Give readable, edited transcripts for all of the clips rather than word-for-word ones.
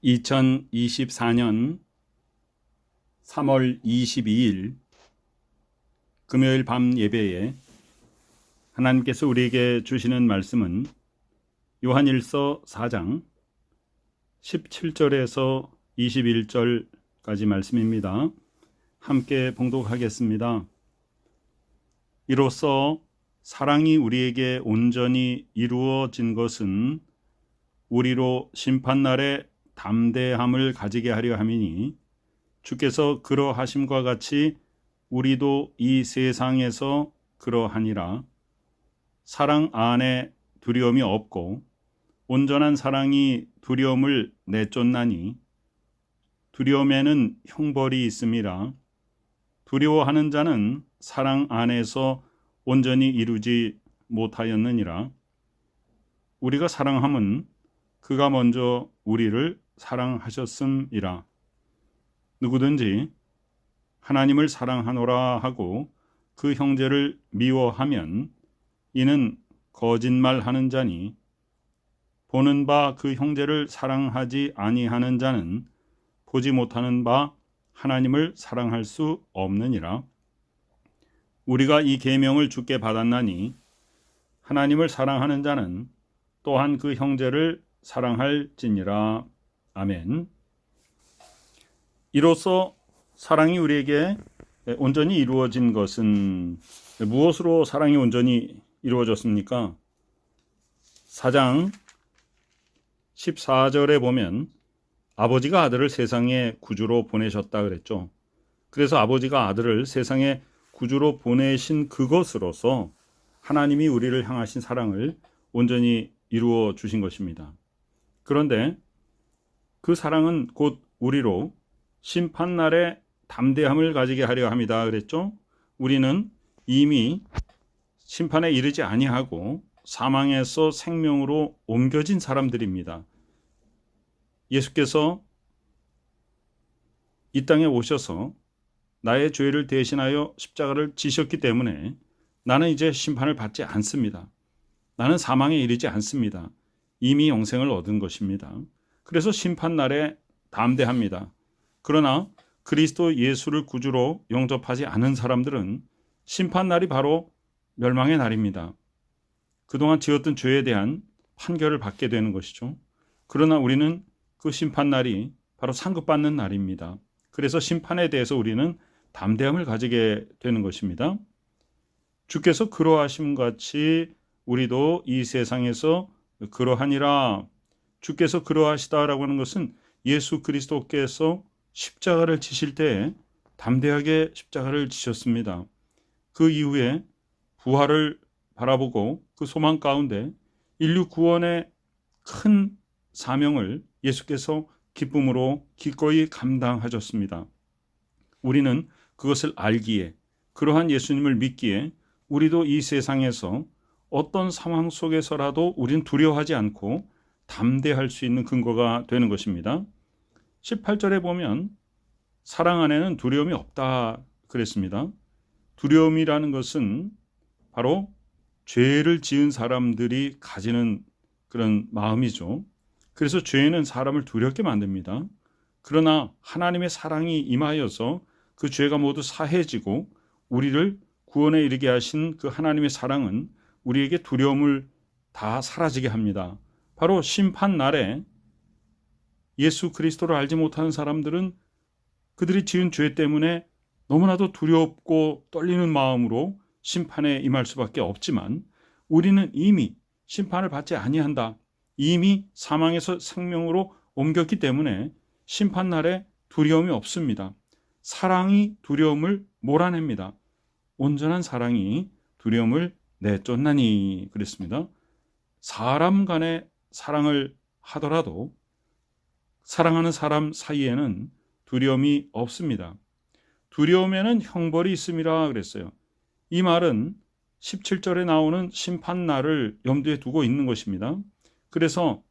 2024년 3월 22일 금요일 밤 예배에 하나님께서 우리에게 주시는 말씀은 요한일서 4장 17절에서 21절까지 말씀입니다. 함께 봉독하겠습니다. 이로써 사랑이 우리에게 온전히 이루어진 것은 우리로 심판날에 담대함을 가지게 하려 함이니 주께서 그러하심과 같이 우리도 이 세상에서 그러하니라. 사랑 안에 두려움이 없고 온전한 사랑이 두려움을 내쫓나니 두려움에는 형벌이 있음이라. 두려워하는 자는 사랑 안에서 온전히 이루지 못하였느니라. 우리가 사랑함은 그가 먼저 우리를 사랑하셨음이라. 누구든지 하나님을 사랑하노라 하고 그 형제를 미워하면 이는 거짓말하는 자니 보는 바 그 형제를 사랑하지 아니하는 자는 보지 못하는 바 하나님을 사랑할 수 없느니라. 우리가 이 계명을 주께 받았나니 하나님을 사랑하는 자는 또한 그 형제를 사랑할지니라. 아멘. 이로써 사랑이 우리에게 온전히 이루어진 것은 무엇으로 사랑이 온전히 이루어졌습니까? 4장 14절에 보면 아버지가 아들을 세상에 구주로 보내셨다 그랬죠. 그래서 아버지가 아들을 세상에 구주로 보내신 그것으로서 하나님이 우리를 향하신 사랑을 온전히 이루어 주신 것입니다. 그런데 그 사랑은 곧 우리로 심판날에 담대함을 가지게 하려 합니다 그랬죠. 우리는 이미 심판에 이르지 아니하고 사망에서 생명으로 옮겨진 사람들입니다. 예수께서 이 땅에 오셔서 나의 죄를 대신하여 십자가를 지셨기 때문에 나는 이제 심판을 받지 않습니다. 나는 사망에 이르지 않습니다. 이미 영생을 얻은 것입니다. 그래서 심판날에 담대합니다. 그러나 그리스도 예수를 구주로 영접하지 않은 사람들은 심판날이 바로 멸망의 날입니다. 그동안 지었던 죄에 대한 판결을 받게 되는 것이죠. 그러나 우리는 그 심판날이 바로 상급받는 날입니다. 그래서 심판에 대해서 우리는 담대함을 가지게 되는 것입니다. 주께서 그러하심 같이 우리도 이 세상에서 그러하니라. 주께서 그러하시다라고 하는 것은 예수 그리스도께서 십자가를 지실 때에 담대하게 십자가를 지셨습니다. 그 이후에 부활을 바라보고 그 소망 가운데 인류 구원의 큰 사명을 예수께서 기쁨으로 기꺼이 감당하셨습니다. 우리는 그것을 알기에, 그러한 예수님을 믿기에 우리도 이 세상에서 어떤 상황 속에서라도 우린 두려워하지 않고 담대할 수 있는 근거가 되는 것입니다. 18절에 보면 사랑 안에는 두려움이 없다 그랬습니다. 두려움이라는 것은 바로 죄를 지은 사람들이 가지는 그런 마음이죠. 그래서 죄는 사람을 두렵게 만듭니다. 그러나 하나님의 사랑이 임하여서 그 죄가 모두 사해지고 우리를 구원에 이르게 하신 그 하나님의 사랑은 우리에게 두려움을 다 사라지게 합니다. 바로 심판날에 예수 그리스도를 알지 못하는 사람들은 그들이 지은 죄 때문에 너무나도 두렵고 떨리는 마음으로 심판에 임할 수밖에 없지만 우리는 이미 심판을 받지 아니한다. 이미 사망에서 생명으로 옮겼기 때문에 심판날에 두려움이 없습니다. 사랑이 두려움을 몰아냅니다. 온전한 사랑이 두려움을 내쫓나니 그랬습니다. 사람 간의 사랑을 하더라도 사랑하는 사람 사이에는 두려움이 없습니다. 두려움에는 형벌이 있음이라 그랬어요. 이 말은 17절에 나오는 심판날을 염두에 두고 있는 것입니다. 그래서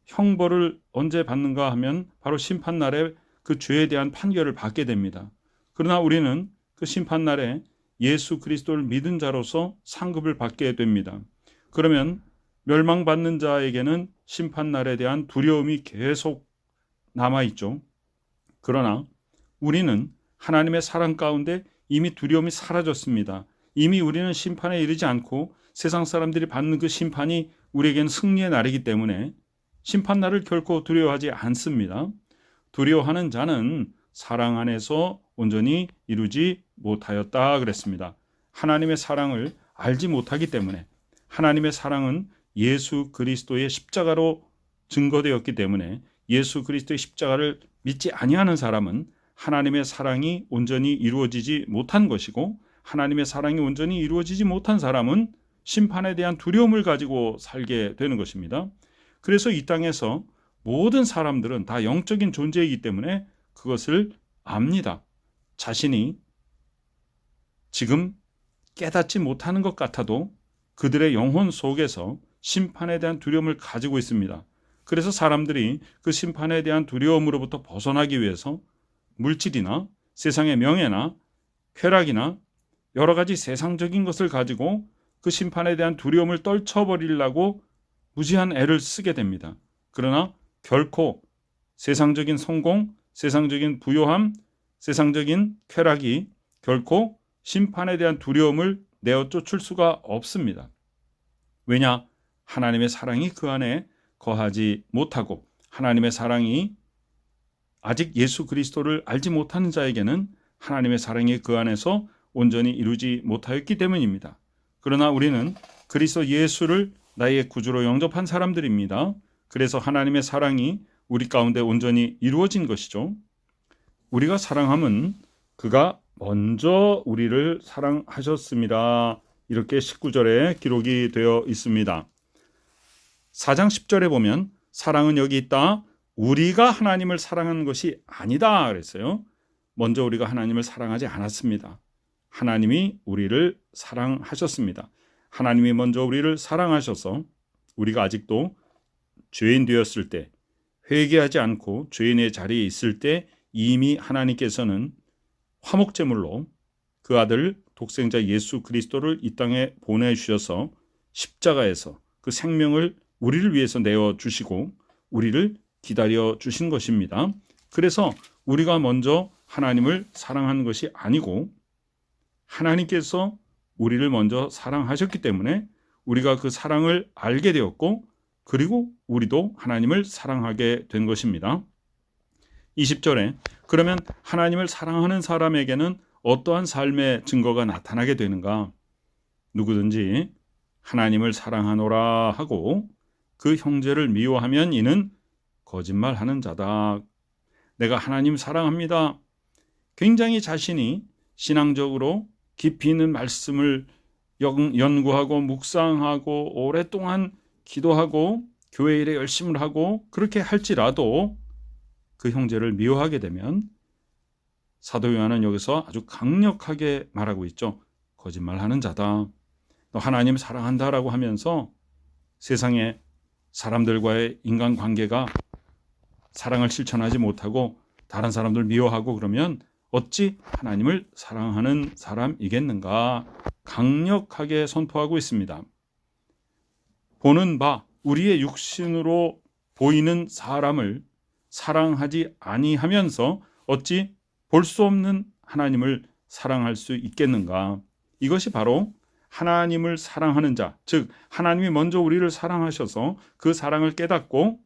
형벌을 언제 받는가 하면 바로 심판날에 그 죄에 대한 판결을 받게 됩니다. 그러나 우리는 그 심판날에 예수 그리스도를 믿은 자로서 상급을 받게 됩니다. 그러면 멸망받는 자에게는 심판날에 대한 두려움이 계속 남아있죠. 그러나 우리는 하나님의 사랑 가운데 이미 두려움이 사라졌습니다. 이미 우리는 심판에 이르지 않고 세상 사람들이 받는 그 심판이 우리에게는 승리의 날이기 때문에 심판 날을 결코 두려워하지 않습니다. 두려워하는 자는 사랑 안에서 온전히 이루지 못하였다 그랬습니다. 하나님의 사랑을 알지 못하기 때문에, 하나님의 사랑은 예수 그리스도의 십자가로 증거되었기 때문에 예수 그리스도의 십자가를 믿지 아니하는 사람은 하나님의 사랑이 온전히 이루어지지 못한 것이고, 하나님의 사랑이 온전히 이루어지지 못한 사람은 심판에 대한 두려움을 가지고 살게 되는 것입니다. 그래서 이 땅에서 모든 사람들은 다 영적인 존재이기 때문에 그것을 압니다. 자신이 지금 깨닫지 못하는 것 같아도 그들의 영혼 속에서 심판에 대한 두려움을 가지고 있습니다. 그래서 사람들이 그 심판에 대한 두려움으로부터 벗어나기 위해서 물질이나 세상의 명예나 쾌락이나 여러 가지 세상적인 것을 가지고 그 심판에 대한 두려움을 떨쳐버리려고 무지한 애를 쓰게 됩니다. 그러나 결코 세상적인 성공, 세상적인 부요함, 세상적인 쾌락이 결코 심판에 대한 두려움을 내어 쫓을 수가 없습니다. 왜냐? 하나님의 사랑이 그 안에 거하지 못하고, 하나님의 사랑이 아직 예수 그리스도를 알지 못하는 자에게는 하나님의 사랑이 그 안에서 온전히 이루지 못하였기 때문입니다. 그러나 우리는 그리스도 예수를 나의 구주로 영접한 사람들입니다. 그래서 하나님의 사랑이 우리 가운데 온전히 이루어진 것이죠. 우리가 사랑함은 그가 먼저 우리를 사랑하셨습니다. 이렇게 19절에 기록이 되어 있습니다. 4장 10절에 보면 사랑은 여기 있다. 우리가 하나님을 사랑하는 것이 아니다 그랬어요. 먼저 우리가 하나님을 사랑하지 않았습니다. 하나님이 우리를 사랑하셨습니다. 하나님이 먼저 우리를 사랑하셔서 우리가 아직도 죄인 되었을 때, 회개하지 않고 죄인의 자리에 있을 때 이미 하나님께서는 화목제물로 그 아들 독생자 예수 그리스도를 이 땅에 보내주셔서 십자가에서 그 생명을 우리를 위해서 내어주시고 우리를 기다려 주신 것입니다. 그래서 우리가 먼저 하나님을 사랑하는 것이 아니고 하나님께서 우리를 먼저 사랑하셨기 때문에 우리가 그 사랑을 알게 되었고, 그리고 우리도 하나님을 사랑하게 된 것입니다. 20절에 그러면 하나님을 사랑하는 사람에게는 어떠한 삶의 증거가 나타나게 되는가? 누구든지 하나님을 사랑하노라 하고 그 형제를 미워하면 이는 거짓말하는 자다. 내가 하나님 사랑합니다. 굉장히 자신이 신앙적으로 깊이 있는 말씀을 연구하고 묵상하고 오랫동안 기도하고 교회 일에 열심히 하고 그렇게 할지라도 그 형제를 미워하게 되면 사도 요한은 여기서 아주 강력하게 말하고 있죠. 거짓말하는 자다. 너 하나님 사랑한다라고 하면서 세상에 사람들과의 인간관계가 사랑을 실천하지 못하고 다른 사람들 미워하고 그러면 어찌 하나님을 사랑하는 사람이겠는가? 강력하게 선포하고 있습니다. 보는 바 우리의 육신으로 보이는 사람을 사랑하지 아니하면서 어찌 볼 수 없는 하나님을 사랑할 수 있겠는가? 이것이 바로 하나님을 사랑하는 자, 즉 하나님이 먼저 우리를 사랑하셔서 그 사랑을 깨닫고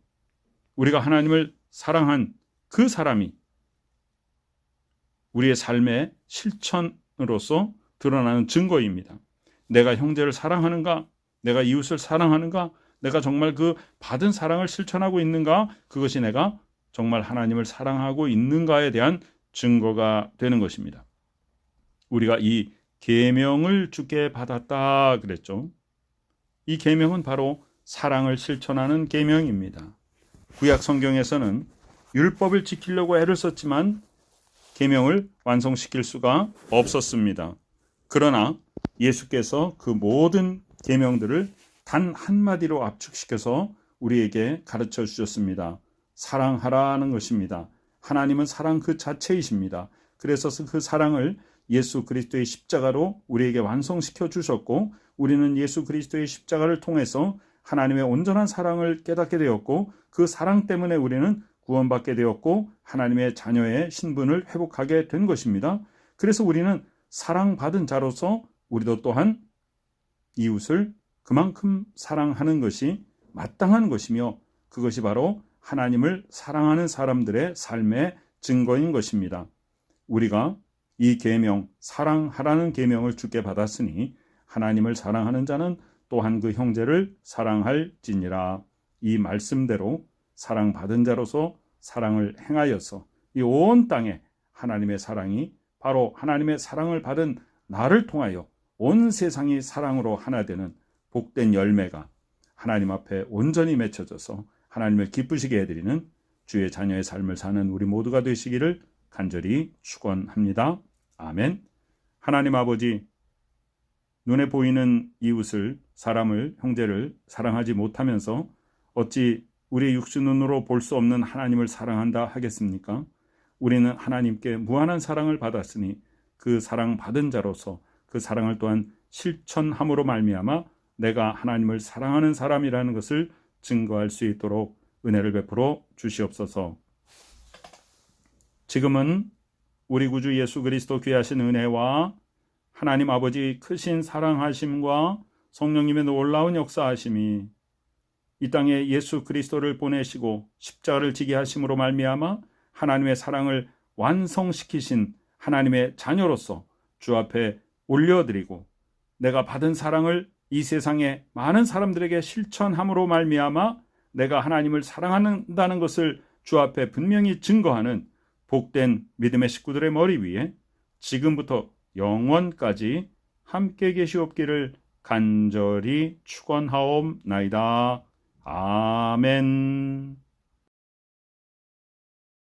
우리가 하나님을 사랑한 그 사람이 우리의 삶의 실천으로서 드러나는 증거입니다. 내가 형제를 사랑하는가? 내가 이웃을 사랑하는가? 내가 정말 그 받은 사랑을 실천하고 있는가? 그것이 내가 정말 하나님을 사랑하고 있는가에 대한 증거가 되는 것입니다. 우리가 이 계명을 주께 받았다 그랬죠. 이 계명은 바로 사랑을 실천하는 계명입니다. 구약 성경에서는 율법을 지키려고 애를 썼지만 계명을 완성시킬 수가 없었습니다. 그러나 예수께서 그 모든 계명들을 단 한마디로 압축시켜서 우리에게 가르쳐 주셨습니다. 사랑하라는 것입니다. 하나님은 사랑 그 자체이십니다. 그래서 그 사랑을 예수 그리스도의 십자가로 우리에게 완성시켜 주셨고, 우리는 예수 그리스도의 십자가를 통해서 하나님의 온전한 사랑을 깨닫게 되었고, 그 사랑 때문에 우리는 구원받게 되었고 하나님의 자녀의 신분을 회복하게 된 것입니다. 그래서 우리는 사랑받은 자로서 우리도 또한 이웃을 그만큼 사랑하는 것이 마땅한 것이며 그것이 바로 하나님을 사랑하는 사람들의 삶의 증거인 것입니다. 우리가 이 계명, 사랑하라는 계명을 주께 받았으니 하나님을 사랑하는 자는 또한 그 형제를 사랑할지니라. 이 말씀대로 사랑받은 자로서 사랑을 행하여서 이 온 땅에 하나님의 사랑이 바로 하나님의 사랑을 받은 나를 통하여 온 세상이 사랑으로 하나 되는 복된 열매가 하나님 앞에 온전히 맺혀져서 하나님을 기쁘시게 해드리는 주의 자녀의 삶을 사는 우리 모두가 되시기를 간절히 축원합니다. 아멘. 하나님 아버지, 눈에 보이는 이웃을, 사람을, 형제를 사랑하지 못하면서 어찌 우리의 육신 눈으로 볼 수 없는 하나님을 사랑한다 하겠습니까? 우리는 하나님께 무한한 사랑을 받았으니 그 사랑 받은 자로서 그 사랑을 또한 실천함으로 말미암아 내가 하나님을 사랑하는 사람이라는 것을 증거할 수 있도록 은혜를 베풀어 주시옵소서. 지금은 우리 구주 예수 그리스도 귀하신 은혜와 하나님 아버지 크신 사랑하심과 성령님의 놀라운 역사하심이 이 땅에 예수 그리스도를 보내시고 십자가를 지게 하심으로 말미암아 하나님의 사랑을 완성시키신 하나님의 자녀로서 주 앞에 올려드리고 내가 받은 사랑을 이 세상의 많은 사람들에게 실천함으로 말미암아 내가 하나님을 사랑한다는 것을 주 앞에 분명히 증거하는 복된 믿음의 식구들의 머리 위에 지금부터 영원까지 함께 계시옵기를 간절히 축원하옵나이다. 아멘.